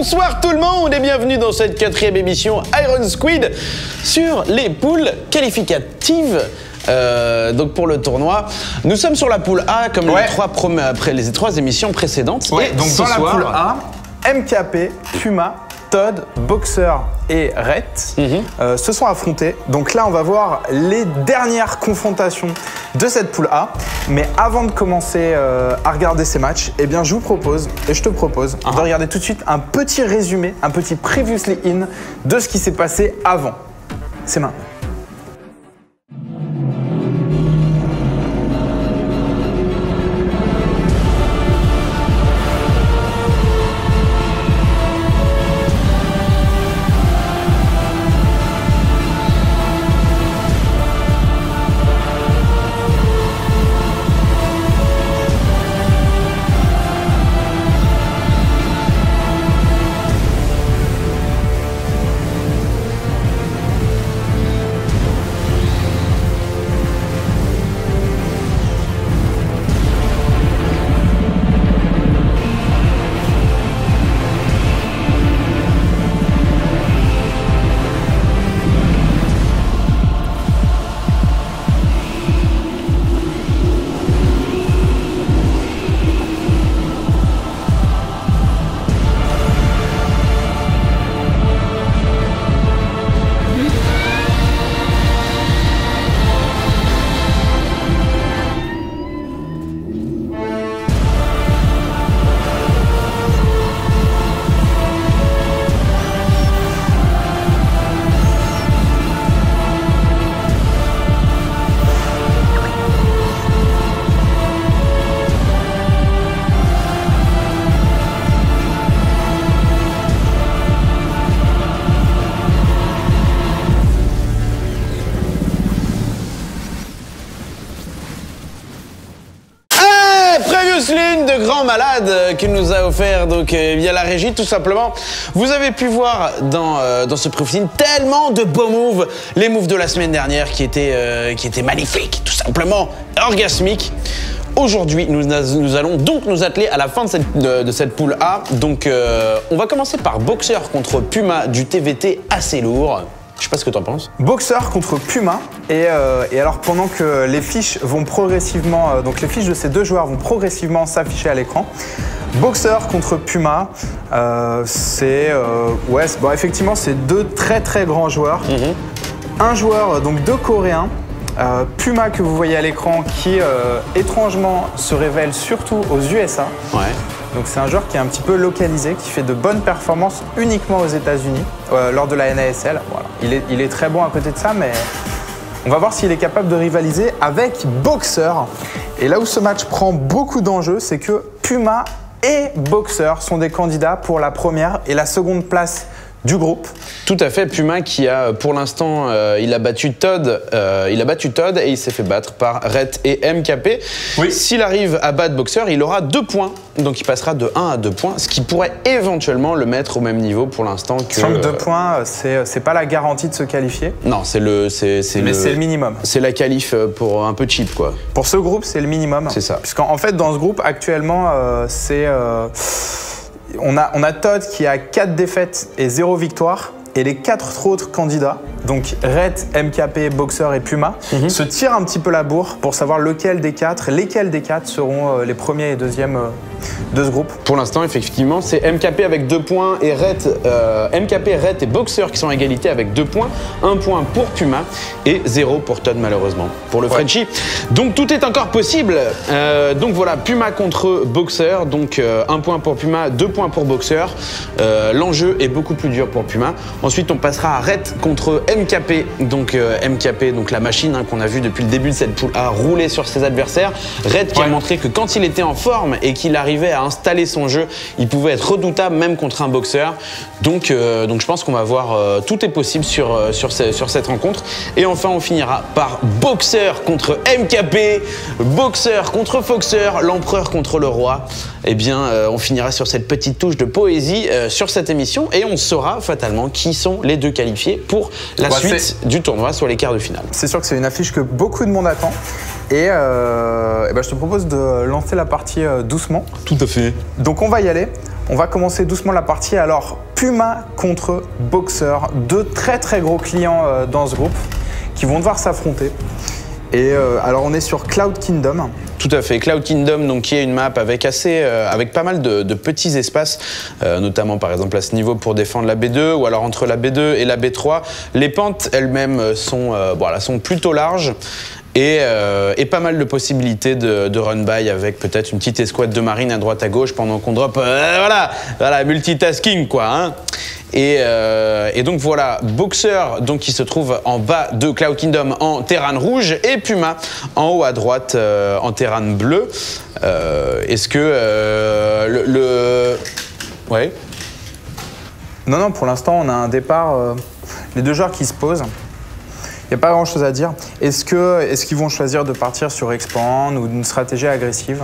Bonsoir tout le monde et bienvenue dans cette 4e émission Iron Squid sur les poules qualificatives. Donc pour le tournoi, nous sommes sur la poule A comme après les trois émissions précédentes. Et donc dans la poule A, MKP, Puma, Todd, Boxer et Rhett se sont affrontés. Donc là, on va voir les dernières confrontations de cette poule A. Mais avant de commencer à regarder ces matchs, eh bien, je vous propose, et je te propose, de regarder tout de suite un petit résumé, un petit previously in de ce qui s'est passé avant. C'est maintenant. L'une de grand malade qu'il nous a offert donc via la régie tout simplement. Vous avez pu voir dans ce preview tellement de beaux moves, les moves de la semaine dernière qui étaient magnifiques, tout simplement orgasmiques. Aujourd'hui, nous allons donc nous atteler à la fin de cette poule A. Donc on va commencer par Boxer contre Puma du TVT assez lourd. Je sais pas ce que tu en penses. Boxer contre Puma. Et alors pendant que les fiches vont progressivement, donc les fiches de ces deux joueurs vont progressivement s'afficher à l'écran. Boxer contre Puma, effectivement c'est deux très très grands joueurs. Un joueur donc deux Coréens. Puma que vous voyez à l'écran qui étrangement se révèle surtout aux USA. Donc c'est un joueur qui est un petit peu localisé, qui fait de bonnes performances uniquement aux États-Unis lors de la NASL. Voilà. Il est très bon à côté de ça, mais on va voir s'il est capable de rivaliser avec Boxer. Et là où ce match prend beaucoup d'enjeux, c'est que Puma et Boxer sont des candidats pour la première et la seconde place du groupe. Tout à fait, Puma qui a pour l'instant il a battu Todd et il s'est fait battre par Rhett et MKP. S'il arrive à battre Boxer, il aura 2 points. Donc il passera de 1 à 2 points, ce qui pourrait éventuellement le mettre au même niveau pour l'instant que... 2 points, c'est pas la garantie de se qualifier. Non, mais c'est le minimum. C'est la qualif pour un peu cheap quoi. Pour ce groupe, c'est le minimum. C'est ça. Puisqu'en fait, dans ce groupe, actuellement, on a Todd qui a 4 défaites et 0 victoire. Et les 4 autres candidats, donc Rhett, MKP, Boxer et Puma, se tirent un petit peu la bourre pour savoir lesquels des 4 seront les premiers et deuxièmes de ce groupe. Pour l'instant, effectivement, c'est MKP avec 2 points et MKP, Rhett et Boxer qui sont à égalité avec 2 points. 1 point pour Puma et 0 pour Todd malheureusement, pour le Frenchie. Donc tout est encore possible. Donc voilà, Puma contre Boxer, donc 1 point pour Puma, 2 points pour Boxer. L'enjeu est beaucoup plus dur pour Puma. Ensuite, on passera à Rhett contre MKP. Donc MKP, donc la machine qu'on a vu depuis le début de cette poule A rouler sur ses adversaires. Rhett qui a montré que quand il était en forme et qu'il arrivait à installer son jeu, il pouvait être redoutable même contre un boxeur. Donc je pense qu'on va voir tout est possible sur cette rencontre. Et enfin, on finira par Boxer contre MKP, Boxer contre Foxer, l'empereur contre le roi. Eh bien, on finira sur cette petite touche de poésie sur cette émission et on saura fatalement qui sont les 2 qualifiés pour la suite du tournoi sur les quarts de finale. C'est sûr que c'est une affiche que beaucoup de monde attend. Et je te propose de lancer la partie doucement. Tout à fait. Donc on va y aller. On va commencer doucement la partie. Alors, Puma contre Boxer, deux très très gros clients dans ce groupe qui vont devoir s'affronter. Et alors, on est sur Cloud Kingdom. Tout à fait, Cloud Kingdom, donc, qui est une map avec, avec pas mal de petits espaces, notamment par exemple à ce niveau pour défendre la B2, ou alors entre la B2 et la B3. Les pentes elles-mêmes sont, sont plutôt larges. Et pas mal de possibilités de run-by avec peut-être une petite escouade de marine à droite à gauche pendant qu'on drop. Voilà, multitasking quoi. Hein. Et donc voilà, Boxer donc, qui se trouve en bas de Cloud Kingdom en terrain rouge et Puma en haut à droite en terrain bleu. Est-ce que Ouais. Non, pour l'instant on a un départ, les deux joueurs qui se posent. Il n'y a pas grand chose à dire. Est-ce qu'ils vont choisir de partir sur Expand ou une stratégie agressive?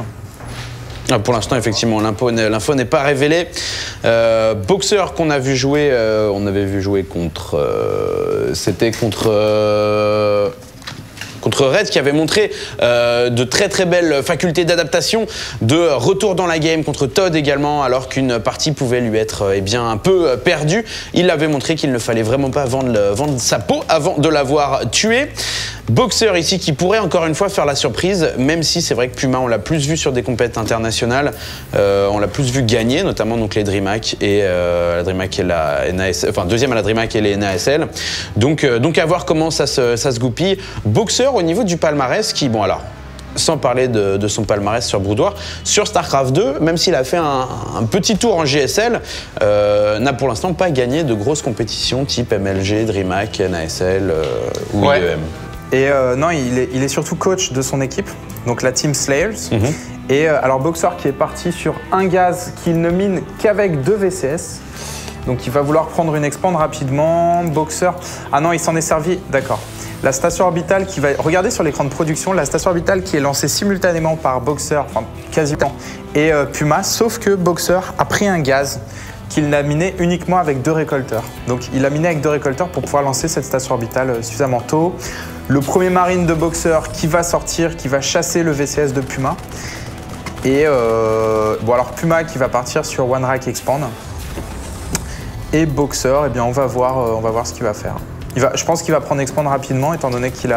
Pour l'instant, effectivement, l'info n'est pas révélée. Boxer qu'on a vu jouer, on avait vu jouer contre... C'était contre Red qui avait montré de très très belles facultés d'adaptation, de retour dans la game contre Todd également, alors qu'une partie pouvait lui être un peu perdue. Il avait montré qu'il ne fallait vraiment pas vendre sa peau avant de l'avoir tué. Boxer ici qui pourrait encore une fois faire la surprise, même si c'est vrai que Puma on l'a plus vu sur des compétitions internationales, on l'a plus vu gagner, notamment donc les DreamHack et la DreamHack et la NASL, enfin deuxième à la DreamHack et les NASL. Donc à voir comment ça se goupille. Boxer au niveau du palmarès qui, bon alors, sans parler de son palmarès sur Broudoir, sur StarCraft 2, même s'il a fait un petit tour en GSL, n'a pour l'instant pas gagné de grosses compétitions type MLG, DreamHack, NASL ou IEM. Et non, il est surtout coach de son équipe, donc la Team Slayers. Et alors Boxer qui est parti sur un gaz qu'il ne mine qu'avec 2 VCS. Donc il va vouloir prendre une expand rapidement. Boxer, ah non, il s'en est servi, d'accord. La station orbitale qui va... Regardez sur l'écran de production, la station orbitale qui est lancée simultanément par Boxer, enfin quasiment, et Puma, sauf que Boxer a pris un gaz qu'il n'a miné uniquement avec 2 récolteurs. Donc il a miné avec 2 récolteurs pour pouvoir lancer cette station orbitale suffisamment tôt. Le premier marine de Boxer qui va sortir, qui va chasser le VCS de Puma. Et bon alors Puma qui va partir sur One Rack Expand. Et Boxer, eh bien on va voir ce qu'il va faire. Je pense qu'il va prendre Expand rapidement étant donné qu'il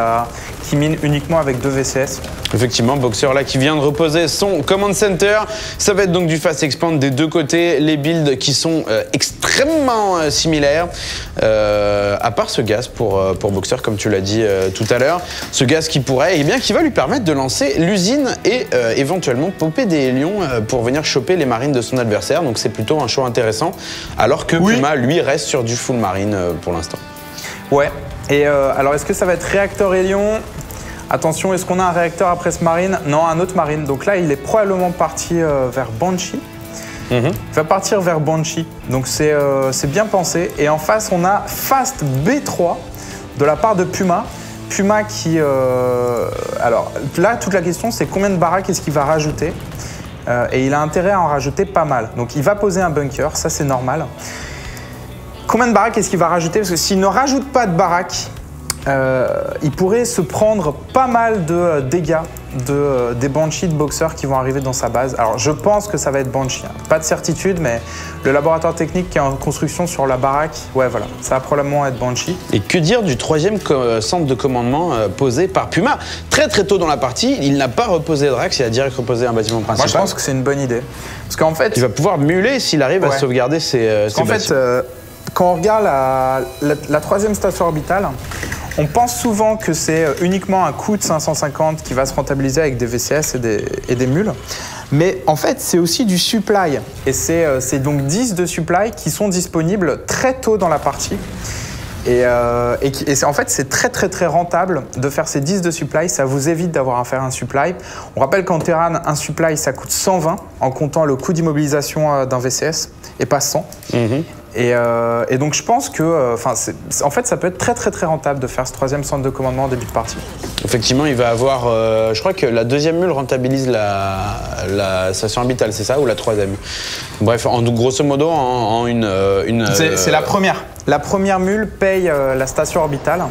mine uniquement avec 2 VCS. Effectivement, Boxer là qui vient de reposer son Command Center. Ça va être donc du Fast Expand des deux côtés. Les builds qui sont extrêmement similaires. À part ce gaz pour Boxer, comme tu l'as dit tout à l'heure. Ce gaz qui pourrait, qui va lui permettre de lancer l'usine et éventuellement popper des lions pour venir choper les marines de son adversaire. Donc c'est plutôt un choix intéressant. Alors que Puma, lui, reste sur du full marine pour l'instant. Ouais, et alors est-ce que ça va être réacteur Hélion? Attention, est-ce qu'on a un réacteur après ce marine? Non, un autre marine. Donc là, il est probablement parti vers Banshee. Il va partir vers Banshee. Donc c'est bien pensé. Et en face, on a Fast B3 de la part de Puma. Puma qui... alors là, toute la question, c'est combien de baraques est-ce qu'il va rajouter? Et il a intérêt à en rajouter pas mal. Donc il va poser un bunker, ça c'est normal. Combien de baraques est-ce qu'il va rajouter? Parce que s'il ne rajoute pas de baraques, il pourrait se prendre pas mal de dégâts des Banshee de Boxer qui vont arriver dans sa base. Alors je pense que ça va être Banshee, hein. Pas de certitude, mais le laboratoire technique qui est en construction sur la baraque, ouais voilà, ça va probablement être Banshee. Et que dire du troisième centre de commandement posé par Puma? Très très tôt dans la partie, il n'a pas reposé Drax, il a direct reposé un bâtiment principal. Moi je pense que c'est une bonne idée. Parce qu'en fait... Il va pouvoir muler s'il arrive à sauvegarder ses bâtiments. Quand on regarde la troisième station orbitale, on pense souvent que c'est uniquement un coût de 550 qui va se rentabiliser avec des VCS et des mules. Mais en fait, c'est aussi du supply. Et c'est donc 10 de supply qui sont disponibles très tôt dans la partie. Et en fait, c'est très très très rentable de faire ces 10 de supply. Ça vous évite d'avoir à faire un supply. On rappelle qu'en Terran, un supply, ça coûte 120 en comptant le coût d'immobilisation d'un VCS et pas 100. Et donc je pense que en fait ça peut être très très très rentable de faire ce troisième centre de commandement en début de partie. Effectivement, il va avoir, je crois que la deuxième mule rentabilise la station orbitale, c'est ça, ou la troisième? Bref, grosso modo en une... C'est la première. La première mule paye la station orbitale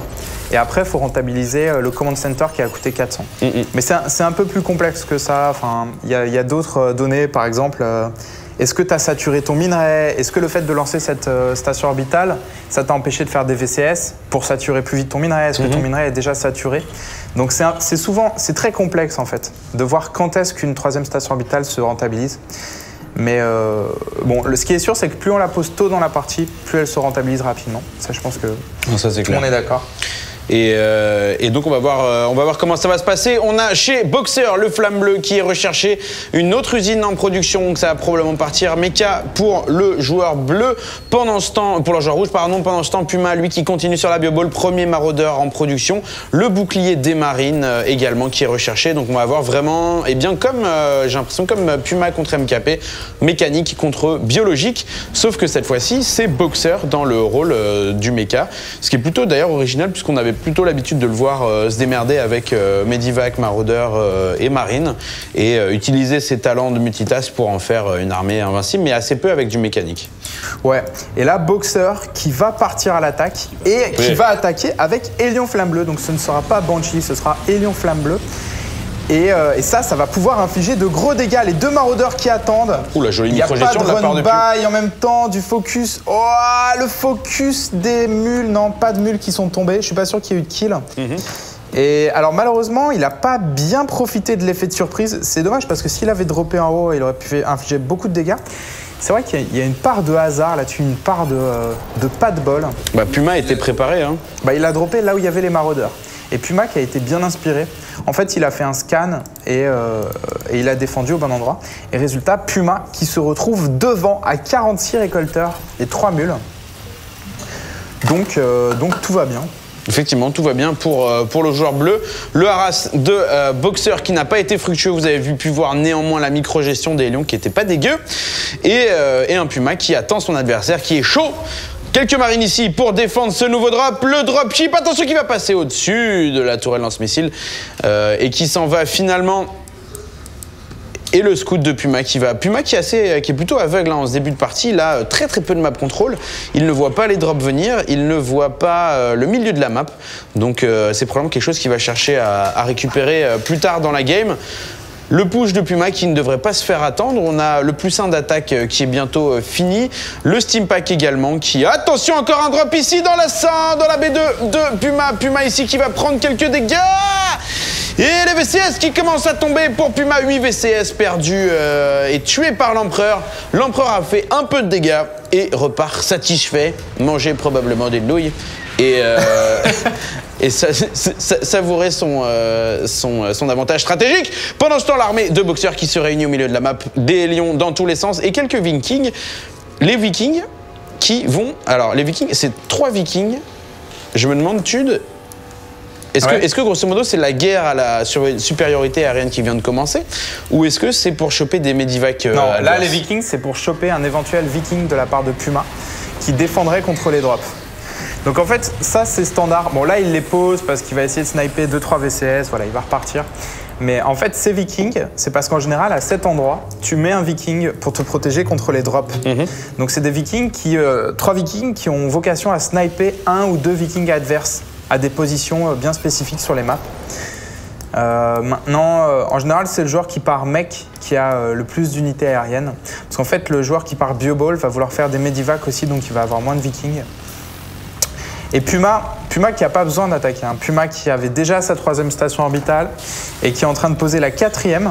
Et après, il faut rentabiliser le command center qui a coûté 400. Mais c'est un peu plus complexe que ça. Enfin, il y a d'autres données, par exemple. Est-ce que tu as saturé ton minerai? Est-ce que le fait de lancer cette station orbitale, ça t'a empêché de faire des VCS pour saturer plus vite ton minerai? Est-ce que ton minerai est déjà saturé? Donc c'est très complexe en fait, de voir quand est-ce qu'une troisième station orbitale se rentabilise. Mais bon, ce qui est sûr, c'est que plus on la pose tôt dans la partie, plus elle se rentabilise rapidement. Ça, je pense que tout le monde est d'accord. Et donc on va voir comment ça va se passer. On a chez Boxer le Flamme Bleue qui est recherché, une autre usine en production, donc ça va probablement partir. Mecha pour le joueur bleu, pendant ce temps, pour le joueur rouge, pardon. Pendant ce temps, Puma, lui, qui continue sur la bioball, premier maraudeur en production. Le bouclier des marines également qui est recherché. Donc on va avoir vraiment, et bien comme j'ai l'impression comme Puma contre MKP, mécanique contre biologique. Sauf que cette fois-ci, c'est Boxer dans le rôle du mecha, ce qui est plutôt d'ailleurs original puisqu'on avait plutôt l'habitude de le voir se démerder avec Medivac, Maraudeur et Marine et utiliser ses talents de multitask pour en faire une armée invincible, mais assez peu avec du mécanique. Ouais, et là, Boxer qui va partir à l'attaque et qui va attaquer avec Hélion Flamme Bleue. Donc ce ne sera pas Banshee, ce sera Hélion Flamme Bleue. Et ça va pouvoir infliger de gros dégâts. Les deux maraudeurs qui attendent. Ouh, la jolie micro-gestion de la part de Puma. Et en même temps, du focus. Oh, le focus des mules. Non, pas de mules qui sont tombées. Je suis pas sûr qu'il y ait eu de kill. Et alors, malheureusement, il n'a pas bien profité de l'effet de surprise. C'est dommage parce que s'il avait droppé en haut, il aurait pu infliger beaucoup de dégâts. C'est vrai qu'il y a une part de hasard là-dessus, une part de pas de bol. Bah, Puma était préparé. Hein. Bah, il a droppé là où il y avait les maraudeurs. Et Puma qui a été bien inspiré. En fait, il a fait un scan et il a défendu au bon endroit. Et résultat, Puma qui se retrouve devant à 46 récolteurs et 3 mules. Donc tout va bien. Effectivement, tout va bien pour le joueur bleu. Le harass de Boxer qui n'a pas été fructueux. Vous avez pu voir néanmoins la micro-gestion des lions qui n'était pas dégueu. Et un Puma qui attend son adversaire qui est chaud. Quelques marines ici pour défendre ce nouveau drop. Le dropship, attention, qui va passer au-dessus de la tourelle lance-missile et qui s'en va finalement. Et le scout de Puma qui va. Puma qui est plutôt aveugle en ce début de partie. Il a très peu de map control. Il ne voit pas les drops venir. Il ne voit pas le milieu de la map. Donc c'est probablement quelque chose qu'il va chercher à récupérer plus tard dans la game. Le push de Puma qui ne devrait pas se faire attendre. On a le +1 d'attaque qui est bientôt fini. Le Steam Pack également qui... Attention, encore un drop ici dans la B2 de Puma. Puma ici qui va prendre quelques dégâts. Et les VCS qui commencent à tomber pour Puma. 8 VCS perdus et tués par l'Empereur. L'Empereur a fait un peu de dégâts et repart satisfait. Manger probablement des nouilles. Et savourer son avantage stratégique. Pendant ce temps, l'armée de Boxer qui se réunit au milieu de la map, des lions dans tous les sens et quelques Vikings. Les Vikings qui vont... Alors, les Vikings, c'est 3 Vikings. Je me demande, Tude, est-ce que grosso modo, c'est la guerre à la supériorité aérienne qui vient de commencer? Ou est-ce que c'est pour choper des Medivac Non, là, les Vikings, c'est pour choper un éventuel Viking de la part de Puma qui défendrait contre les drops. Donc en fait, ça c'est standard. Bon là, il les pose parce qu'il va essayer de sniper 2-3 VCS, voilà, il va repartir. Mais en fait, ces Vikings, c'est parce qu'en général, à cet endroit, tu mets un Viking pour te protéger contre les drops. Donc c'est des Vikings 3 Vikings qui ont vocation à sniper 1 ou 2 Vikings adverses à des positions bien spécifiques sur les maps. Maintenant, en général, c'est le joueur qui part mech qui a le plus d'unités aériennes. Parce qu'en fait, le joueur qui part bioball va vouloir faire des Medivac aussi, donc il va avoir moins de Vikings. Et Puma qui n'a pas besoin d'attaquer. Puma qui avait déjà sa 3e station orbitale et qui est en train de poser la 4e.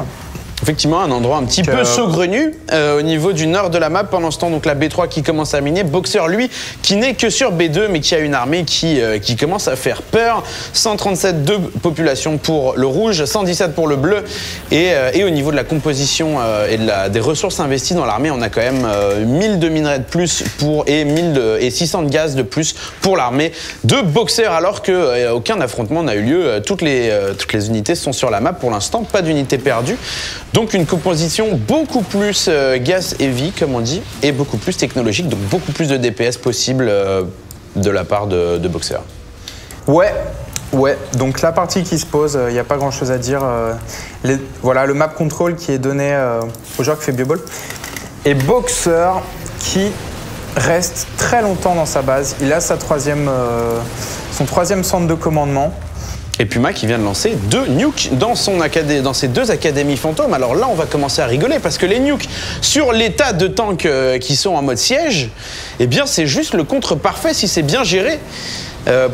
Effectivement, un endroit un petit peu saugrenu au niveau du nord de la map. Pendant ce temps, donc la B3 qui commence à miner. Boxer, lui, qui n'est que sur B2, mais qui a une armée qui commence à faire peur. 137 de population pour le rouge, 117 pour le bleu. Et au niveau de la composition et des ressources investies dans l'armée, on a quand même 1000 de minerais de plus et 600 de gaz de plus pour l'armée de Boxer, alors qu'aucun affrontement n'a eu lieu. Toutes les unités sont sur la map pour l'instant, pas d'unités perdues. Donc une composition beaucoup plus gas heavy, comme on dit, et beaucoup plus technologique, donc beaucoup plus de DPS possible de la part de Boxer. Ouais, donc la partie qui se pose, il n'y a pas grand chose à dire. Voilà, le map control qui est donné au joueur qui fait bioball. Et Boxer qui reste très longtemps dans sa base. Il a son son 3e centre de commandement. Et Puma qui vient de lancer 2 nukes dans ses 2 académies fantômes. Alors là, on va commencer à rigoler parce que les nukes sur les tas de tanks qui sont en mode siège, eh bien, c'est juste le contre parfait si c'est bien géré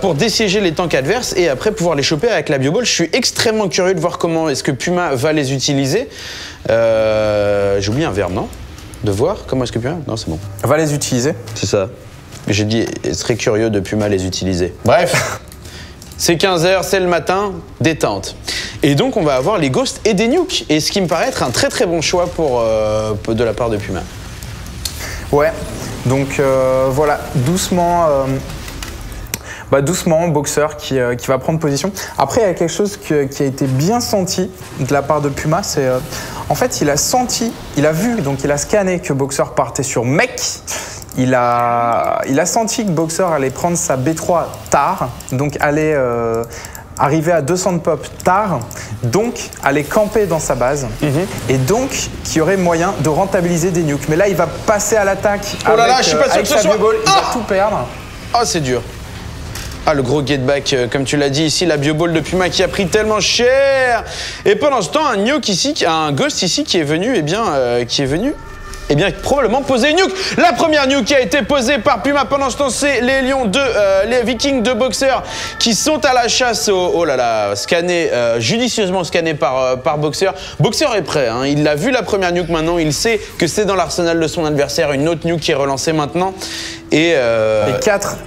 pour dessiéger les tanks adverses et après pouvoir les choper avec la bioball. Je suis extrêmement curieux de voir comment est-ce que Puma va les utiliser. J'ai oublié un verbe, non? De voir comment est-ce que Puma... Non, c'est bon. Va les utiliser. C'est ça. J'ai dit, très curieux de Puma les utiliser. Bref. C'est 15h, c'est le matin, détente. Et donc on va avoir les ghosts et des nukes. Et ce qui me paraît être un très très bon choix de la part de Puma. Ouais, donc voilà, doucement, doucement, Boxer qui va prendre position. Après, il y a quelque chose qui a été bien senti de la part de Puma, c'est en fait il a vu, donc il a scanné que Boxer partait sur mec. Il a senti que Boxer allait prendre sa B3 tard, donc allait arriver à 200 de pop tard, donc aller camper dans sa base, et donc qu'il y aurait moyen de rentabiliser des nukes. Mais là, il va passer à l'attaque avec sa bioball, il va tout perdre. Oh, c'est dur. Ah, le gros get back, comme tu l'as dit ici, la bioball de Puma qui a pris tellement cher. Et pendant ce temps, un nuke ici, un ghost ici qui est venu, probablement poser une nuke. La première nuke qui a été posée par Puma pendant ce temps, c'est les lions les vikings de Boxer qui sont à la chasse judicieusement scannés par Boxer. Boxer est prêt, hein. Il a vu la première nuke maintenant, il sait que c'est dans l'arsenal de son adversaire, une autre nuke qui est relancée maintenant. Et 4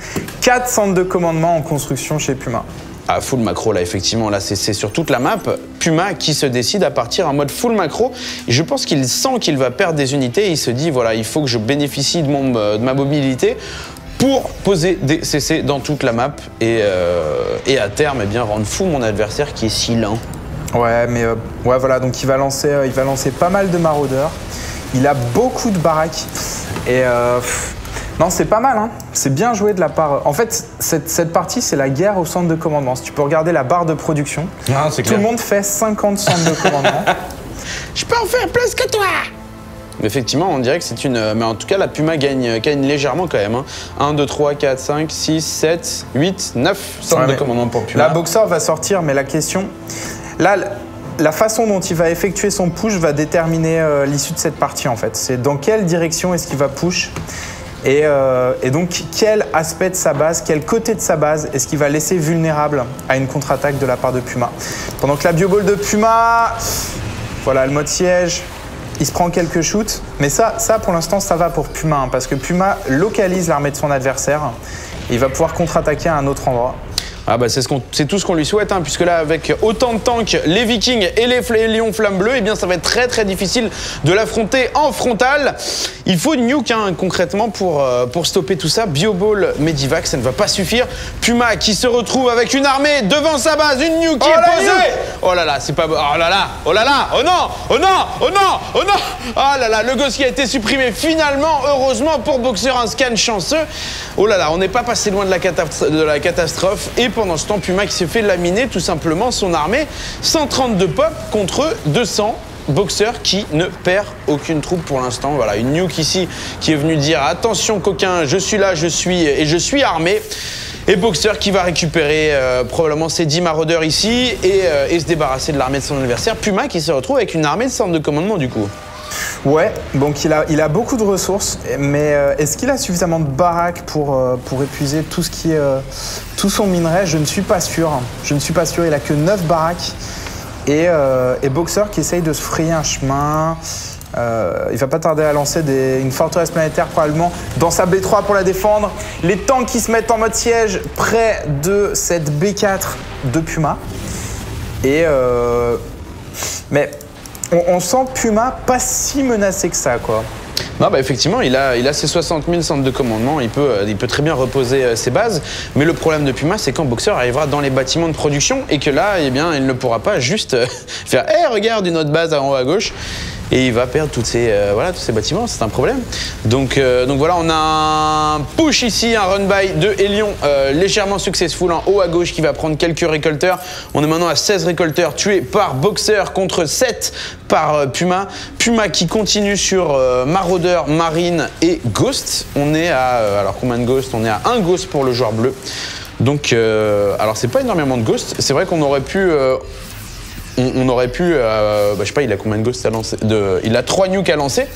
centres de commandement en construction chez Puma. Ah, full macro là, effectivement, là c'est sur toute la map. Puma qui se décide à partir en mode full macro. Et je pense qu'il sent qu'il va perdre des unités. Et il se dit, voilà, il faut que je bénéficie de ma mobilité pour poser des CC dans toute la map. Et à terme, eh bien, rendre fou mon adversaire qui est si lent. Ouais, mais ouais, voilà, donc il va lancer pas mal de maraudeurs. Il a beaucoup de baraques. Et non, c'est pas mal, hein. C'est bien joué de la part... En fait, cette partie, c'est la guerre au centre de commandement. Si tu peux regarder la barre de production, tout le monde fait 50 centres de commandement. Je peux en faire plus que toi. Effectivement, on dirait que c'est une... Mais en tout cas, la Puma gagne légèrement quand même. Hein. 1, 2, 3, 4, 5, 6, 7, 8, 9 centres de commandement pour Puma. La Boxer va sortir, mais la question... Là, la façon dont il va effectuer son push va déterminer l'issue de cette partie, en fait. C'est dans quelle direction est-ce qu'il va push. Et donc, quel aspect de sa base, quel côté de sa base est-ce qu'il va laisser vulnérable à une contre-attaque de la part de Puma? Pendant que la bioball de Puma, voilà, le mode siège, il se prend quelques shoots. Mais ça pour l'instant, ça va pour Puma, hein, parce que Puma localise l'armée de son adversaire. Et il va pouvoir contre-attaquer à un autre endroit. Ah bah c'est tout ce qu'on lui souhaite, hein, puisque là, avec autant de tanks, les Vikings et les Lions Flammes Bleues, eh bien, ça va être très très difficile de l'affronter en frontal. Il faut une nuke, hein, concrètement, pour stopper tout ça. Bioball, Medivac, ça ne va pas suffire. Puma qui se retrouve avec une armée devant sa base, une nuke qui est posée. Oh là là, c'est pas... Oh là là, oh là là, oh non, oh non, oh non, oh non. Oh là là, le ghost qui a été supprimé finalement, heureusement pour Boxer, un scan chanceux. Oh là là, on n'est pas passé loin de la catastrophe. Et pendant ce temps, Puma qui s'est fait laminer tout simplement son armée. 132 pop contre 200. Boxer qui ne perd aucune troupe pour l'instant. Voilà, une nuke ici qui est venue dire attention coquin, je suis là, je suis armé. Et Boxer qui va récupérer probablement ses 10 maraudeurs ici et se débarrasser de l'armée de son adversaire. Puma qui se retrouve avec une armée de centre de commandement du coup. Ouais, donc il a beaucoup de ressources, mais est-ce qu'il a suffisamment de baraques pour épuiser tout son minerai? Je ne suis pas sûr. Je ne suis pas sûr. Il a que 9 baraques. Et Boxer qui essaye de se frayer un chemin. Il va pas tarder à lancer une forteresse planétaire probablement dans sa B3 pour la défendre. Les tanks qui se mettent en mode siège près de cette B4 de Puma. Mais on sent Puma pas si menacé que ça, quoi. Non, bah effectivement, il a ses 60 000 centres de commandement, il peut très bien reposer ses bases, mais le problème de Puma, c'est quand Boxer arrivera dans les bâtiments de production et que là, eh bien, il ne pourra pas juste faire « Hey, regarde une autre base en haut à gauche ». et il va perdre tous ces bâtiments, c'est un problème. Donc voilà, on a un push ici, un run by de Elion légèrement successful en haut à gauche qui va prendre quelques récolteurs. On est maintenant à 16 récolteurs tués par Boxer contre 7 par Puma. Puma qui continue sur Marauder, Marine et Ghost. On est à, alors combien de Ghost? On est à 1 Ghost pour le joueur bleu. Donc, alors c'est pas énormément de Ghost. C'est vrai qu'on aurait pu... je sais pas, il a combien de Ghosts à lancer? Il a 3 nukes à lancer.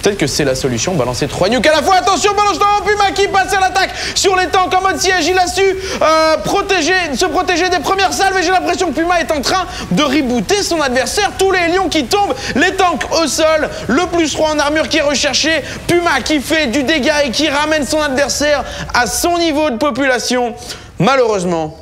Peut-être que c'est la solution, balancer 3 nukes à la fois. Attention, balance dans Puma qui passe à l'attaque sur les tanks en mode siège. Il a su se protéger des premières salves et j'ai l'impression que Puma est en train de rebooter son adversaire. Tous les lions qui tombent, les tanks au sol, le +3 en armure qui est recherché. Puma qui fait du dégât et qui ramène son adversaire à son niveau de population. Malheureusement,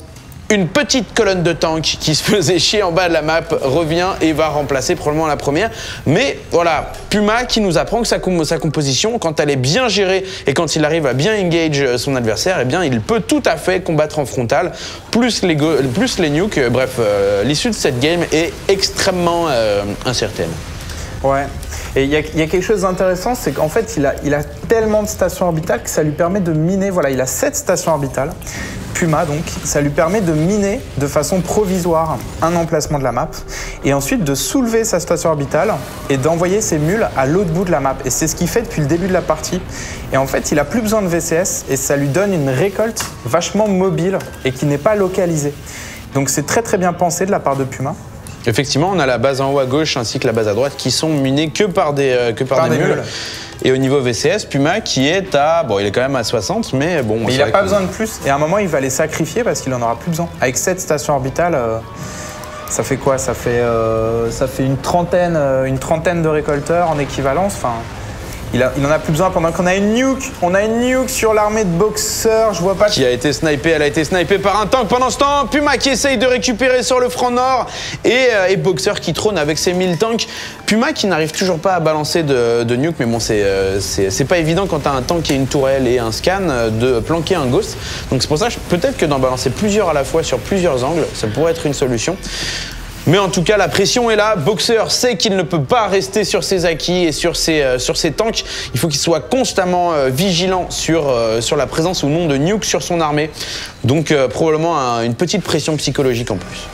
une petite colonne de tanks qui se faisait chier en bas de la map revient et va remplacer probablement la première. Mais voilà, Puma qui nous apprend que sa composition, quand elle est bien gérée et quand il arrive à bien engage son adversaire, eh bien il peut tout à fait combattre en frontal, plus les nukes. Bref, l'issue de cette game est extrêmement incertaine. Ouais. Et il y a quelque chose d'intéressant, c'est qu'en fait, il a tellement de stations orbitales que ça lui permet de miner. Voilà, il a 7 stations orbitales. Puma, donc, ça lui permet de miner de façon provisoire un emplacement de la map et ensuite de soulever sa station orbitale et d'envoyer ses mules à l'autre bout de la map. Et c'est ce qu'il fait depuis le début de la partie. Et en fait, il n'a plus besoin de VCS et ça lui donne une récolte vachement mobile et qui n'est pas localisée. Donc c'est très très bien pensé de la part de Puma. Effectivement, on a la base en haut à gauche ainsi que la base à droite qui sont munées que par des mules. Et au niveau VCS, Puma qui est à... Bon, il est quand même à 60, mais bon... Mais il n'a pas besoin de plus. Et à un moment, il va les sacrifier parce qu'il n'en aura plus besoin. Avec 7 stations orbitales, ça fait quoi? Ça fait une trentaine de récolteurs en équivalence. Enfin, il en a plus besoin pendant qu'on a une nuke. On a une nuke sur l'armée de Boxer. Je vois pas... Qui a été snipée. Elle a été snipée par un tank pendant ce temps. Puma qui essaye de récupérer sur le front nord. Et Boxer qui trône avec ses 1000 tanks. Puma qui n'arrive toujours pas à balancer de nuke. Mais bon, c'est pas évident quand t'as un tank et une tourelle et un scan de planquer un ghost. Donc c'est pour ça, peut-être que d'en balancer plusieurs à la fois sur plusieurs angles, ça pourrait être une solution. Mais en tout cas, la pression est là. Boxer sait qu'il ne peut pas rester sur ses acquis et sur ses tanks. Il faut qu'il soit constamment vigilant sur la présence ou non de nukes sur son armée. Donc probablement une petite pression psychologique en plus.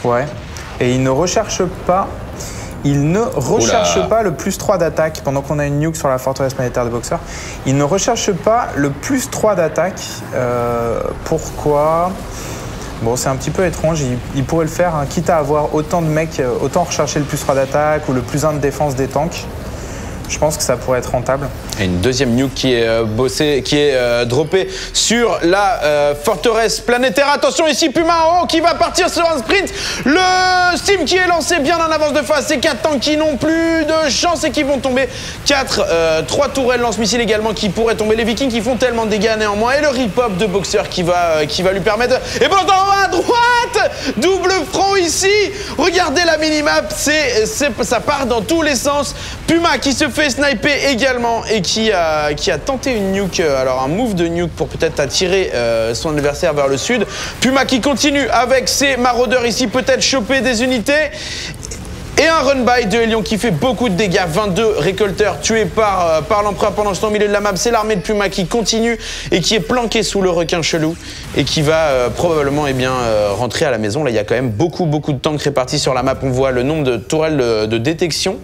Ouais. Et il ne recherche pas... Il ne recherche pas le +3 d'attaque pendant qu'on a une nuke sur la forteresse planétaire de Boxer. Il ne recherche pas le +3 d'attaque. Pourquoi ? Bon, c'est un petit peu étrange, il pourrait le faire, hein, quitte à avoir autant de mecs, autant rechercher le +3 d'attaque ou le +1 de défense des tanks. Je pense que ça pourrait être rentable. Et une deuxième nuke qui est droppée sur la forteresse planétaire. Attention ici, Puma en haut qui va partir sur un sprint. Le Steam qui est lancé bien en avance de phase. Ces 4 tanks qui n'ont plus de chance et qui vont tomber. 3 tourelles lance-missiles également qui pourraient tomber. Les Vikings qui font tellement de dégâts néanmoins. Et le rip-hop de Boxer qui va lui permettre... Et bon, à droite, double front ici. Regardez la minimap, ça part dans tous les sens. Puma qui se fait sniper également et qui a tenté une nuke, alors un move de nuke pour peut-être attirer son adversaire vers le sud. Puma qui continue avec ses maraudeurs ici, peut-être choper des unités. Et un run-by de Elion qui fait beaucoup de dégâts, 22 récolteurs tués par l'empereur pendant ce temps au milieu de la map. C'est l'armée de Puma qui continue et qui est planquée sous le requin chelou et qui va probablement rentrer à la maison. Là, il y a quand même beaucoup de tanks répartis sur la map. On voit le nombre de tourelles de détection.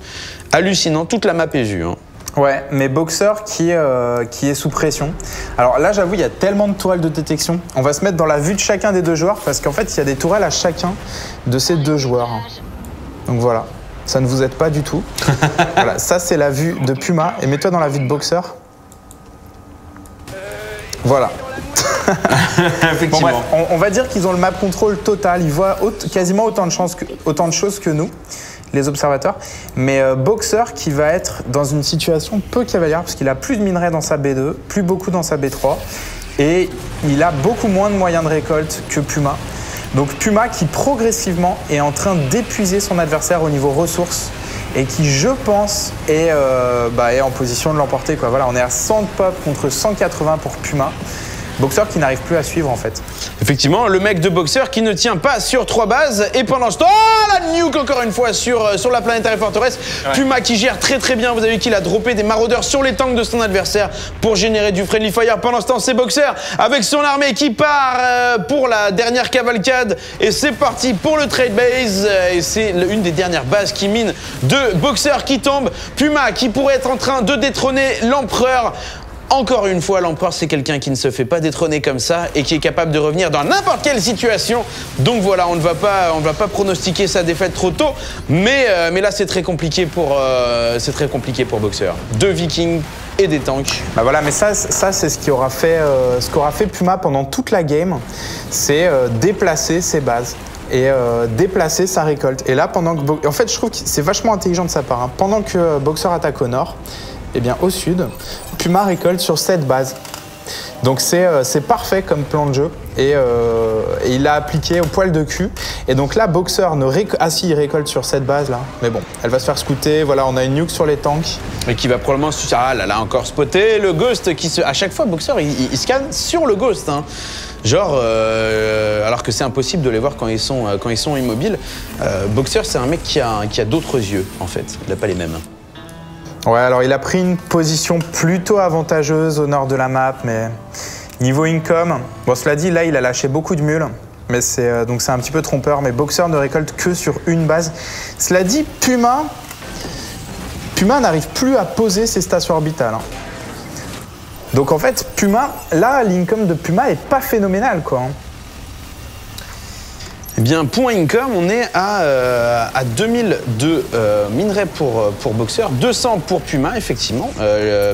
Hallucinant, toute la map est vue. Hein. Ouais, mais Boxer qui est sous pression. Alors là, j'avoue, il y a tellement de tourelles de détection. On va se mettre dans la vue de chacun des deux joueurs parce qu'en fait, il y a des tourelles à chacun de ces deux joueurs. Donc voilà, ça ne vous aide pas du tout. Voilà, ça c'est la vue de Puma. Et mets-toi dans la vue de Boxer. Voilà. Effectivement. Bon, bref, on va dire qu'ils ont le map control total. Ils voient quasiment autant de choses que nous, les observateurs. Mais Boxer qui va être dans une situation peu cavalière parce qu'il a plus de minerais dans sa B2, plus beaucoup dans sa B3. Et il a beaucoup moins de moyens de récolte que Puma. Donc Puma qui progressivement est en train d'épuiser son adversaire au niveau ressources et qui, je pense, est en position de l'emporter. Voilà, on est à 100 de pop contre 180 pour Puma. Boxer qui n'arrive plus à suivre en fait. Effectivement, le mec de Boxer qui ne tient pas sur 3 bases. Et pendant ce temps, oh, la nuke encore une fois sur la Planetary Fortress. Ouais. Puma qui gère très bien. Vous avez vu qu'il a droppé des maraudeurs sur les tanks de son adversaire pour générer du friendly fire. Pendant ce temps, c'est Boxer avec son armée qui part pour la dernière cavalcade. Et c'est parti pour le trade base. Et c'est une des dernières bases qui mine de Boxer qui tombe. Puma qui pourrait être en train de détrôner l'empereur. Encore une fois, l'empereur, c'est quelqu'un qui ne se fait pas détrôner comme ça et qui est capable de revenir dans n'importe quelle situation. Donc voilà, on ne va pas pronostiquer sa défaite trop tôt, mais là, c'est très compliqué pour Boxer. 2 Vikings et des tanks. Bah voilà, mais ça c'est ce qu'aura fait Puma pendant toute la game, c'est déplacer ses bases et déplacer sa récolte. Et là, en fait, je trouve que c'est vachement intelligent de sa part. Hein. Pendant que Boxer attaque au nord, eh bien, au sud, Puma récolte sur cette base. Donc c'est parfait comme plan de jeu et il l'a appliqué au poil de cul. Et donc là, Boxer il récolte sur cette base là. Mais bon, elle va se faire scouter. Voilà, on a une nuke sur les tanks. Et qui va probablement... Ah là là, encore spoté. Le Ghost qui se... À chaque fois, Boxer, il scanne sur le Ghost. Hein. Genre, alors que c'est impossible de les voir quand ils sont immobiles. Boxer, c'est un mec qui a d'autres yeux, en fait. Il n'a pas les mêmes. Ouais, alors il a pris une position plutôt avantageuse au nord de la map, mais niveau income, bon cela dit, là il a lâché beaucoup de mules, mais donc c'est un petit peu trompeur, mais Boxer ne récolte que sur une base. Cela dit, Puma n'arrive plus à poser ses stations orbitales. Hein. Donc en fait, Puma, là l'income de Puma est pas phénoménal quoi. Hein. Eh bien, point income, on est à 2002 minerais pour Boxer, 200 pour Puma, effectivement.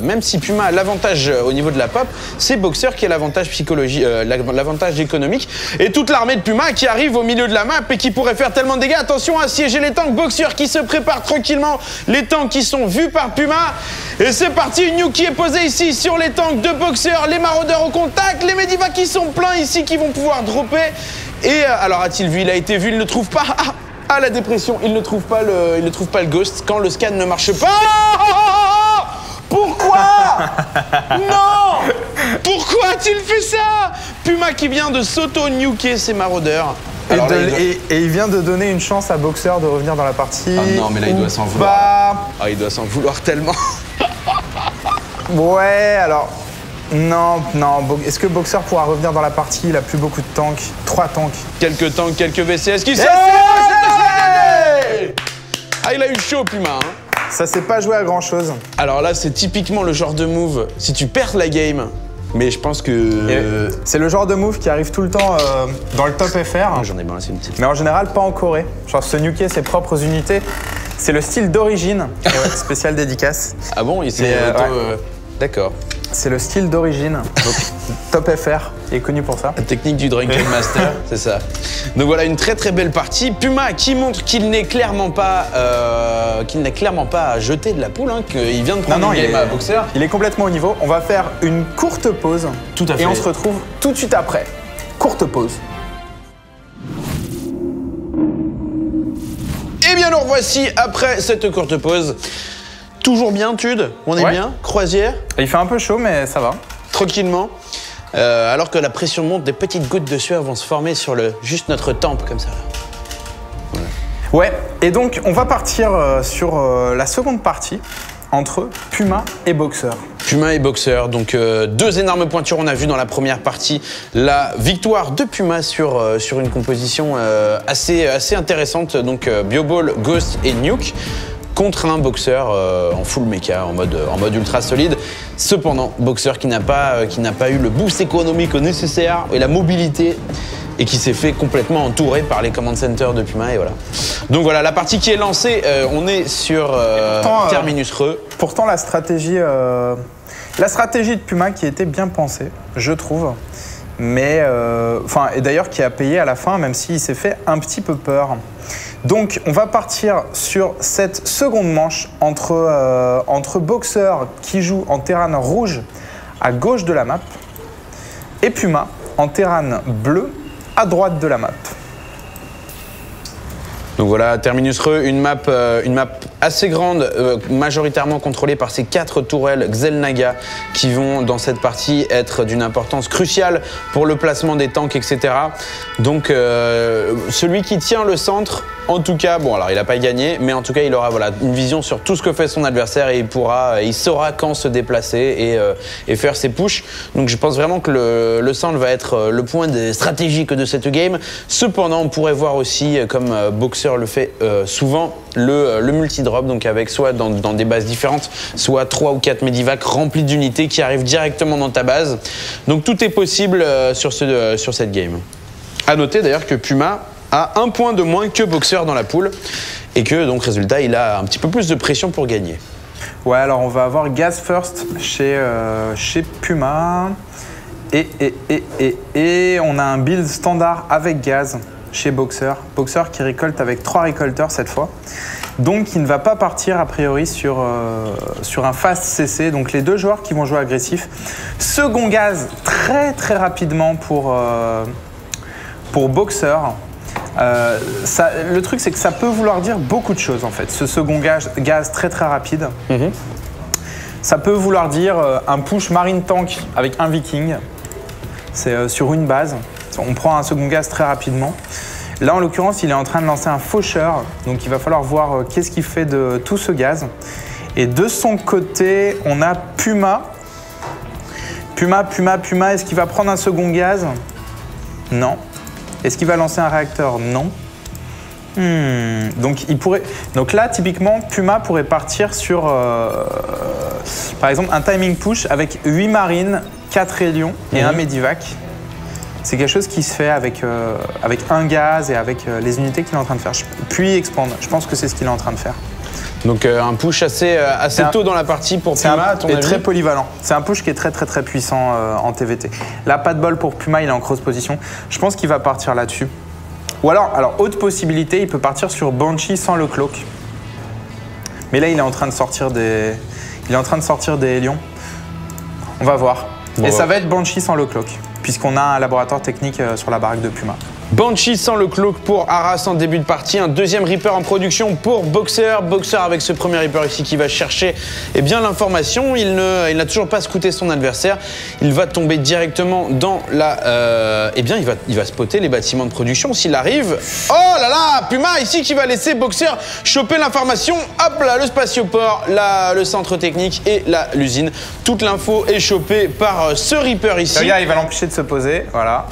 Même si Puma a l'avantage au niveau de la pop, c'est Boxer qui a l'avantage psychologique, l'avantage économique. Et toute l'armée de Puma qui arrive au milieu de la map et qui pourrait faire tellement de dégâts. Attention à assiéger les tanks. Boxer qui se prépare tranquillement. Les tanks qui sont vus par Puma. Et c'est parti, une nuke qui est posée ici sur les tanks de Boxer. Les maraudeurs au contact, les Medivacs qui sont pleins ici qui vont pouvoir dropper. Et alors a-t-il vu? Il a été vu, il ne trouve pas. Ah, la dépression, il ne trouve pas le Ghost quand le scan ne marche pas. Pourquoi? Non! Pourquoi a-t-il fait ça? Puma qui vient de s'auto-nuker ses maraudeurs. Et il vient de donner une chance à Boxer de revenir dans la partie. Ah non, mais là il doit s'en vouloir. Ah, il doit s'en vouloir tellement. Ouais, alors. Non. Est-ce que Boxer pourra revenir dans la partie? Il a plus beaucoup de tanks. 3 tanks. Quelques tanks, quelques VCS qui sont... Ah, il a eu chaud, Puma. Hein. Ça s'est pas joué à grand-chose. Alors là, c'est typiquement le genre de move. Si tu perds la game, mais je pense que... C'est le genre de move qui arrive tout le temps dans le top FR. J'en ai marre, c'est une petite... Mais en général, pas en Corée. Genre se nuker ses propres unités. C'est le style d'origine. Ouais, spécial dédicace. Ah bon? Il s'est D'accord. C'est le style d'origine. Top FR est connu pour ça. La technique du Drunken Master, c'est ça. Donc voilà, une très belle partie. Puma qui montre qu'il n'est clairement pas à jeter de la poule, hein, qu'il vient de prendre une game à Boxer. Il est complètement au niveau. On va faire une courte pause. Tout à fait. Et on se retrouve tout de suite après. Courte pause. Et bien nous revoici après cette courte pause. Toujours bien, Tude? On est bien? Croisière? Il fait un peu chaud, mais ça va. Tranquillement. Alors que la pression monte, des petites gouttes de sueur vont se former sur juste notre tempe, comme ça. Voilà. Ouais, et donc on va partir sur la seconde partie entre Puma et Boxer. Puma et Boxer, donc 2 énormes pointures. On a vu dans la première partie la victoire de Puma sur une composition assez intéressante. Donc Bioball, Ghost et Nuke. Contre un Boxer en full mecha, en mode ultra solide. Cependant, Boxer qui n'a pas eu le boost économique nécessaire et la mobilité et qui s'est fait complètement entourer par les command centers de Puma et voilà. Donc voilà, la partie qui est lancée, on est sur Terminus Re. Pourtant la stratégie de Puma qui était bien pensée, je trouve. Mais, et d'ailleurs qui a payé à la fin, même s'il s'est fait un petit peu peur. Donc, on va partir sur cette seconde manche entre Boxer qui joue en terrain rouge à gauche de la map et Puma en terrain bleu à droite de la map. Donc voilà, Terminus Re, une map assez grande, majoritairement contrôlée par ces 4 tourelles Xel'Naga qui vont dans cette partie être d'une importance cruciale pour le placement des tanks, etc. Donc celui qui tient le centre, en tout cas, bon alors il n'a pas gagné, mais en tout cas il aura voilà, une vision sur tout ce que fait son adversaire et il saura quand se déplacer et faire ses pushes. Donc je pense vraiment que le centre va être le point stratégique de cette game. Cependant, on pourrait voir aussi, comme Boxer le fait souvent, le multi-drop, donc avec soit dans des bases différentes, soit 3 ou 4 medivacs remplis d'unités qui arrivent directement dans ta base. Donc tout est possible sur cette game. A noter d'ailleurs que Puma a 1 point de moins que Boxer dans la poule et que donc résultat il a un petit peu plus de pression pour gagner. Ouais, alors on va avoir Gaz First chez Puma et on a un build standard avec Gaz chez Boxer. Boxer qui récolte avec 3 récolteurs cette fois. Donc il ne va pas partir a priori sur un fast CC. Donc les 2 joueurs qui vont jouer agressif. Second Gaz très rapidement pour Boxer. Le truc c'est que ça peut vouloir dire beaucoup de choses en fait. Ce second gaz très rapide. Ça peut vouloir dire un push marine tank avec un viking. C'est sur une base. On prend un second gaz très rapidement. Là, en l'occurrence, il est en train de lancer un faucheur. Donc, il va falloir voir qu'est-ce qu'il fait de tout ce gaz. Et de son côté, on a Puma. Puma, est-ce qu'il va prendre un second gaz? Non. Est-ce qu'il va lancer un réacteur? Non. Donc là, typiquement, Puma pourrait partir sur, par exemple, un timing push avec 8 marines, 4 hélions et un medivac. C'est quelque chose qui se fait avec un gaz et avec les unités qu'il est en train de faire. Puis expand. Je pense que c'est ce qu'il est en train de faire. Donc un push assez tôt dans la partie pour Puma, à ton avis ? Très polyvalent. C'est un push qui est très puissant en TVT. Là, pas de bol pour Puma, il est en cross position. Je pense qu'il va partir là-dessus. Ou alors, autre possibilité, il peut partir sur Banshee sans le cloak. Mais là, il est en train de sortir des hélions. On va voir. Et ça va être Banshee sans le cloak, puisqu'on a un laboratoire technique sur la baraque de Puma. Banshee sans le cloak pour Aras en début de partie, un deuxième Reaper en production pour Boxer. Boxer avec ce premier Reaper ici qui va chercher l'information. Il n'a toujours pas scouté son adversaire. Il va tomber directement dans la... il va spotter les bâtiments de production s'il arrive. Oh là là, Puma ici qui va laisser Boxer choper l'information. Hop là, le spatioport, le centre technique et l'usine. Toute l'info est chopée par ce Reaper ici. Regarde, il va l'empêcher de se poser, voilà.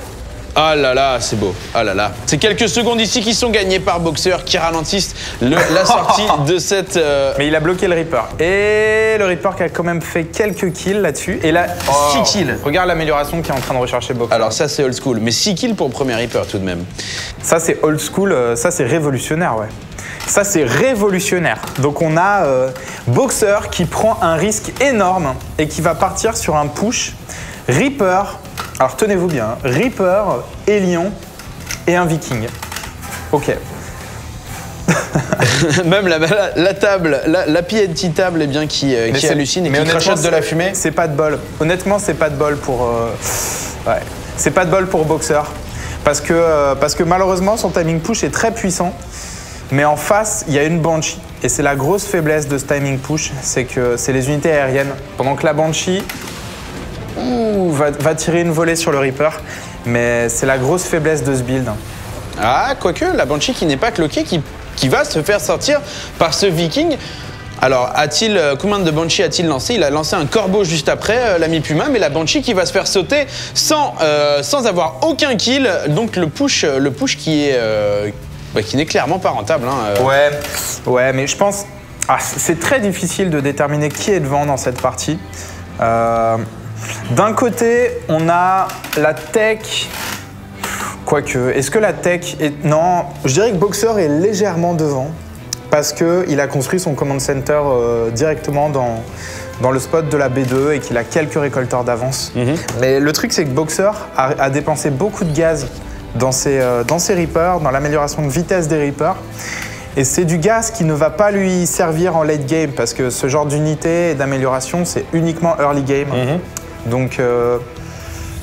Ah là là, c'est beau. Ah là là. C'est quelques secondes ici qui sont gagnées par Boxer qui ralentissent la sortie de cette... Mais il a bloqué le Reaper. Et le Reaper qui a quand même fait quelques kills là-dessus. Et là, 6 kills. Regarde l'amélioration qu'il est en train de rechercher Boxer. Alors ça, c'est old school. Mais 6 kills pour le premier Reaper tout de même. Ça, c'est old school. Ça, c'est révolutionnaire, ouais. Ça, c'est révolutionnaire. Donc, on a Boxer qui prend un risque énorme et qui va partir sur un push. Reaper... Alors tenez-vous bien, Reaper, Hélion et un Viking. Ok. Même la table, la PNT table eh bien, qui hallucine et qui crachote de la fumée. C'est pas de bol. Honnêtement, c'est pas de bol pour... Ouais. C'est pas de bol pour Boxer. Parce que malheureusement, son timing push est très puissant. Mais en face, il y a une Banshee. Et c'est la grosse faiblesse de ce timing push, c'est que c'est les unités aériennes. Pendant que la Banshee... va tirer une volée sur le Reaper, mais c'est la grosse faiblesse de ce build. Ah, quoique, la Banshee qui n'est pas cloquée, qui va se faire sortir par ce Viking. Alors, combien de Banshee a-t-il lancé? Il a lancé un corbeau juste après, l'ami Puma, mais la Banshee qui va se faire sauter sans avoir aucun kill. Donc le push qui n'est clairement pas rentable. Hein, Ouais, mais je pense... c'est très difficile de déterminer qui est devant dans cette partie. D'un côté, on a la tech. Quoique, est-ce que la tech est... Non, je dirais que Boxer est légèrement devant parce qu'il a construit son command center directement dans le spot de la B2 et qu'il a quelques récolteurs d'avance. Mais le truc, c'est que Boxer a dépensé beaucoup de gaz dans ses Reapers, dans l'amélioration de vitesse des Reapers. Et c'est du gaz qui ne va pas lui servir en late game parce que ce genre d'unité et d'amélioration, c'est uniquement early game. Donc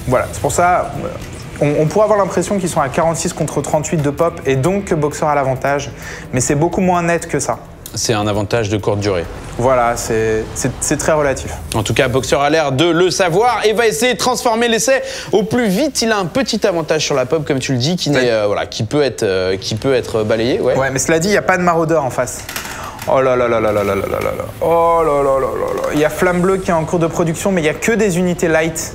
voilà, c'est pour ça, on pourrait avoir l'impression qu'ils sont à 46 contre 38 de pop et donc que Boxer a l'avantage, mais c'est beaucoup moins net que ça. c'est un avantage de courte durée. Voilà, c'est très relatif. En tout cas, Boxer a l'air de le savoir et va essayer de transformer l'essai au plus vite. Il a un petit avantage sur la pop, comme tu le dis, qui peut être balayé. Ouais, mais cela dit, il n'y a pas de maraudeur en face. Oh là là là là là là là là là. Oh là là là là là. Il y a Flamme Bleue qui est en cours de production, mais il n'y a que des unités light.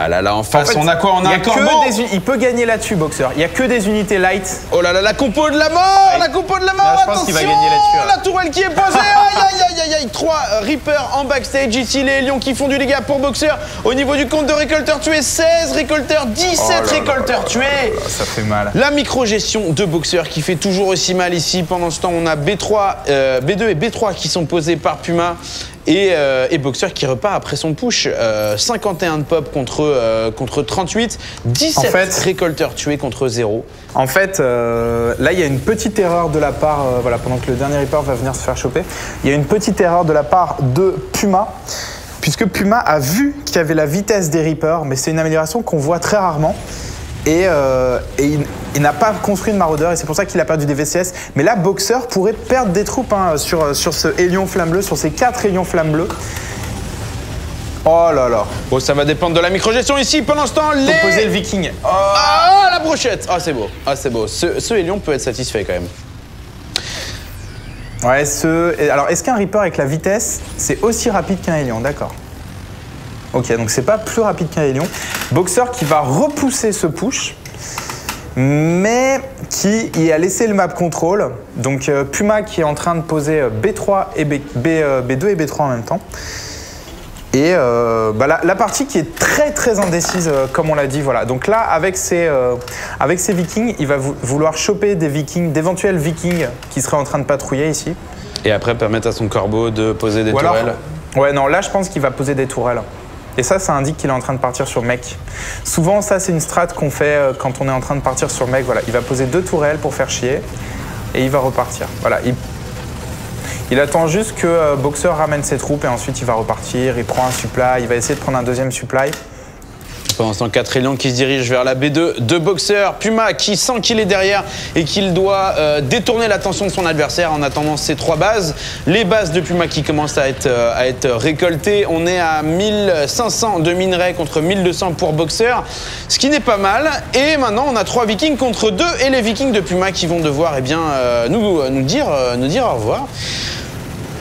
Ah là là, en face, on a quoi? On a un corbeau. Il peut gagner là-dessus, Boxer. Il n'y a que des unités light. Oh là là, la compo de la mort! La compo de la mort! Là, je pense qu'il va gagner là-dessus. La tourelle qui est posée! Aïe aïe aïe aïe! 3 Reapers en backstage. Ici, les lions qui font du dégât pour Boxer. Au niveau du compte de récolteurs tués, 16 récolteurs, 17 récolteurs tués. Ça fait mal. La micro-gestion de Boxer qui fait toujours aussi mal ici. Pendant ce temps, on a B3, B2 et B3 qui sont posés par Puma. Et Boxer qui repart après son push. 51 de pop contre 38. 17 récolteurs tués contre 0. En fait, là, il y a une petite erreur de la part, voilà, pendant que le dernier Reaper va venir se faire choper, il y a une petite erreur de la part de Puma, puisque Puma a vu qu'il y avait la vitesse des Reapers, mais c'est une amélioration qu'on voit très rarement. Et il n'a pas construit de maraudeur et c'est pour ça qu'il a perdu des VCS. Mais là, Boxer pourrait perdre des troupes sur ce Hélion Flamme Bleue, sur ces 4 Hélions Flamme Bleue. Oh là là. Bon, ça va dépendre de la micro-gestion ici. Pendant ce temps, les... poser le Viking. Oh. Ah, la brochette. Ah, c'est beau. Ah, c'est beau. Ce Hélion peut être satisfait quand même. Ouais, alors, est-ce qu'un Reaper avec la vitesse, c'est aussi rapide qu'un Hélion? D'accord. Ok, donc c'est pas plus rapide qu'un Hélion. Boxer qui va repousser ce push, mais qui a laissé le map control. Donc Puma qui est en train de poser B3 et B2 et B3 en même temps. Et la partie qui est très très indécise, comme on l'a dit, voilà. Donc là, avec ces Vikings, il va vouloir choper des Vikings, d'éventuels Vikings qui seraient en train de patrouiller ici. Et après permettre à son corbeau de poser des tourelles. Ouais, non, là je pense qu'il va poser des tourelles. Et ça indique qu'il est en train de partir sur mec. Souvent, ça, c'est une strat qu'on fait quand on est en train de partir sur mec. Voilà, il va poser 2 tourelles pour faire chier et il va repartir. Voilà, il attend juste que Boxer ramène ses troupes et ensuite il va repartir. Il prend un supply, il va essayer de prendre un deuxième supply. Pendant ce temps, 4 Hélions qui se dirigent vers la B2 de Boxer. Puma qui sent qu'il est derrière et qu'il doit détourner l'attention de son adversaire en attendant ces 3 bases. Les bases de Puma qui commencent à être récoltées. On est à 1500 de minerais contre 1200 pour Boxer, ce qui n'est pas mal. Et maintenant, on a 3 Vikings contre 2 et les Vikings de Puma qui vont devoir nous dire au revoir.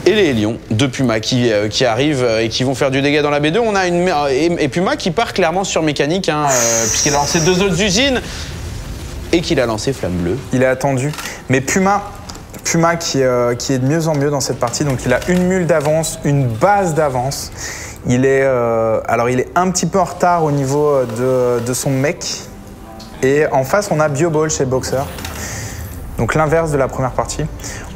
Et les Hélions de Puma qui arrivent et qui vont faire du dégât dans la B2. On a et Puma qui part clairement sur mécanique, puisqu'il a lancé 2 autres usines et qu'il a lancé Flamme Bleue. Il est attendu. Mais Puma qui est de mieux en mieux dans cette partie. Donc il a une mule d'avance, une base d'avance. Il est un petit peu en retard au niveau de son mec. Et en face, on a Bioball chez Boxer. Donc l'inverse de la première partie.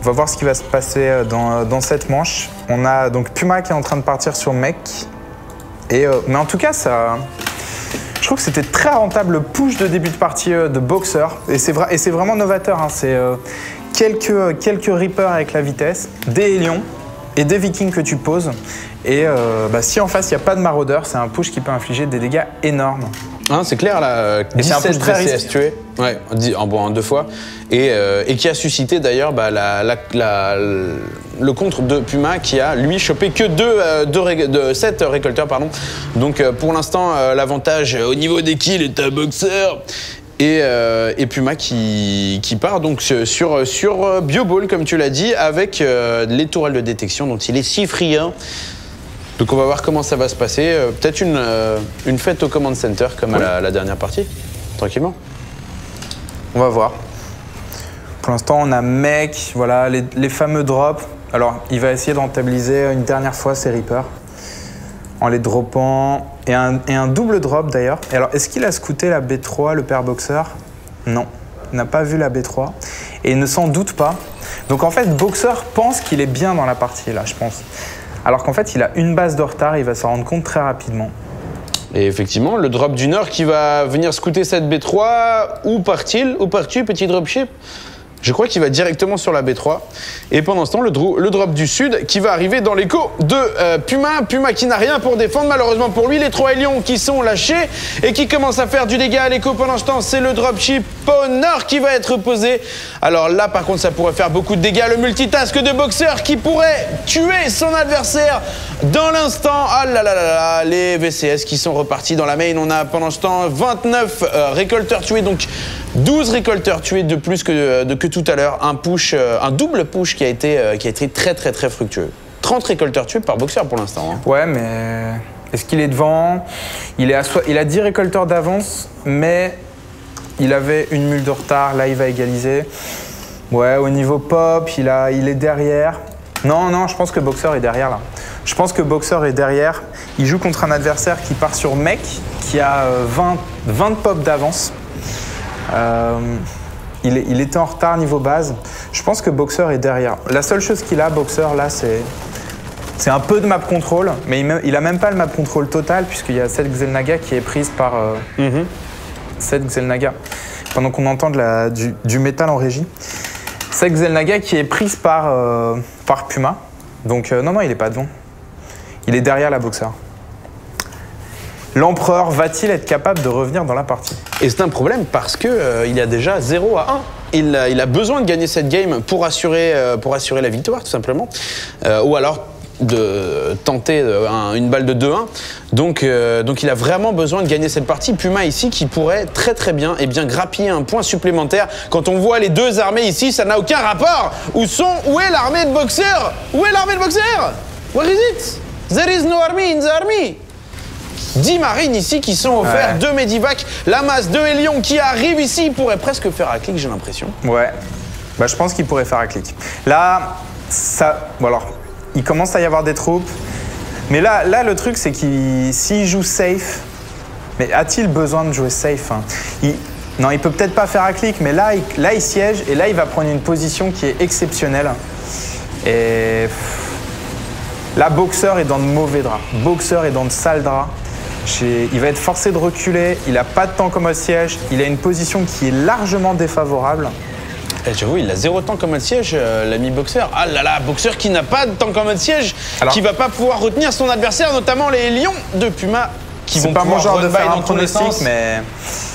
On va voir ce qui va se passer dans cette manche. On a donc Puma qui est en train de partir sur mec. Mais en tout cas, je trouve que c'était très rentable le push de début de partie de Boxer. Et c'est vraiment novateur. C'est quelques Reapers avec la vitesse, des Hélions et des Vikings que tu poses. Et si en face, il n'y a pas de maraudeur, c'est un push qui peut infliger des dégâts énormes. C'est clair, là, 17 VCS tués, ouais, en 2 fois, et qui a suscité d'ailleurs le contre de Puma qui a, lui, chopé que 7 récolteurs, pardon. Donc pour l'instant, l'avantage au niveau des kills est à Boxer. Et Puma qui part donc sur Bioball, comme tu l'as dit, avec les tourelles de détection dont il est si friand. Donc on va voir comment ça va se passer. Peut-être une fête au command center comme à la dernière partie, tranquillement. On va voir. Pour l'instant, on a mec, voilà, les fameux drops. Alors, il va essayer de rentabiliser une dernière fois ses Reapers en les droppant. Et un double drop d'ailleurs. Et alors, est-ce qu'il a scouté la B3, le père Boxer? Non, il n'a pas vu la B3. Et il ne s'en doute pas. Donc en fait, Boxer pense qu'il est bien dans la partie là, je pense. Alors qu'en fait, il a une base de retard et il va s'en rendre compte très rapidement. Et effectivement, le drop du Nord qui va venir scouter cette B3, où part-il? Où pars-tu, petit dropship? Je crois qu'il va directement sur la B3. Et pendant ce temps, le drop du sud qui va arriver dans l'écho de Puma. Puma qui n'a rien pour défendre. Malheureusement pour lui, les 3 Hélions qui sont lâchés et qui commencent à faire du dégât à l'écho. Pendant ce temps, c'est le dropship Honor qui va être posé. Alors là, par contre, ça pourrait faire beaucoup de dégâts. Le multitask de Boxer qui pourrait tuer son adversaire dans l'instant. Ah là là là là, les VCS qui sont repartis dans la main. On a pendant ce temps 29 récolteurs tués. Donc 12 récolteurs tués de plus que tout à l'heure. Un double push qui a été très très très fructueux. 30 récolteurs tués par Boxer pour l'instant. Hein. Ouais, mais est-ce qu'il est devant? Il a 10 récolteurs d'avance, mais il avait une mule de retard. Là, il va égaliser. Ouais, au niveau pop, il est derrière. Non, je pense que Boxer est derrière là. Je pense que Boxer est derrière. Il joue contre un adversaire qui part sur mec, qui a 20 pop d'avance. Il était en retard niveau base. Je pense que Boxer est derrière. La seule chose qu'il a, Boxer, là, c'est un peu de map control, mais il a même pas le map control total, puisqu'il y a cette Xel'Naga qui est prise par cette Xel'Naga. Pendant qu'on entend du métal en régie. Cette Xel'Naga qui est prise par Puma. Donc non, il est pas devant. Il est derrière la Boxer. L'Empereur va-t-il être capable de revenir dans la partie? Et c'est un problème parce que il y a déjà 0 à 1. Il a besoin de gagner cette game pour assurer la victoire, tout simplement. Ou alors de tenter une balle de 2-1. Donc il a vraiment besoin de gagner cette partie. Puma ici qui pourrait très très bien, grappiller un point supplémentaire. Quand on voit les deux armées ici, ça n'a aucun rapport. Où est l'armée de Boxer? Où est l'armée de Boxer? Where is it? There is no army in the army. 10 marines ici qui sont offerts, 2 Medivac, la masse de Hélion qui arrive ici, il pourrait presque faire un clic, j'ai l'impression. Ouais, bah, je pense qu'il pourrait faire un clic. Là, il commence à y avoir des troupes, mais là le truc c'est qu'il s'il joue safe, mais a-t-il besoin de jouer safe hein? Non, il peut peut-être pas faire un clic, mais là il siège et là il va prendre une position qui est exceptionnelle. Et là, Boxer est dans de mauvais draps. Boxer est dans de sales draps. Il va être forcé de reculer, il n'a pas de temps comme au siège, il a une position qui est largement défavorable. J'avoue, il a 0 temps comme siège, l'ami Boxer. Ah là là, Boxer qui n'a pas de temps comme siège, qui va pas pouvoir retenir son adversaire, notamment les lions de Puma qui vont pas mon genre de faire un dans tous les sens. Mais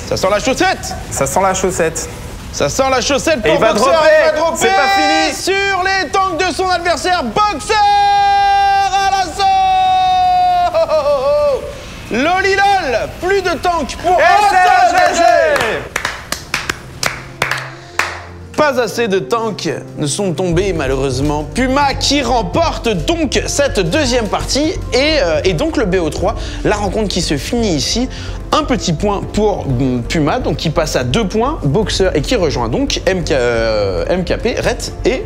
ça sent la chaussette. Ça sent la chaussette. Ça sent la chaussette pour et Boxer. Il va dropper. C'est pas fini. Sur les tanks de son adversaire, Boxer à l'assaut. Lolilol, plus de tanks pour SSGG. Pas assez de tanks ne sont tombés malheureusement. Puma qui remporte donc cette deuxième partie et donc le BO3. La rencontre qui se finit ici. Un petit point pour Puma, donc qui passe à 2 points. Boxer et qui rejoint donc MKP, Ret et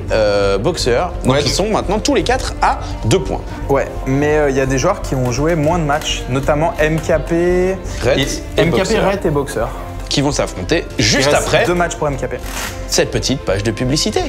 Boxer. Donc ils sont maintenant tous les 4 à 2 points. Ouais, mais il y a des joueurs qui ont joué moins de matchs, notamment MKP, Ret et Boxer. Qui vont s'affronter juste après 2 matchs pour MKP. Cette petite page de publicité.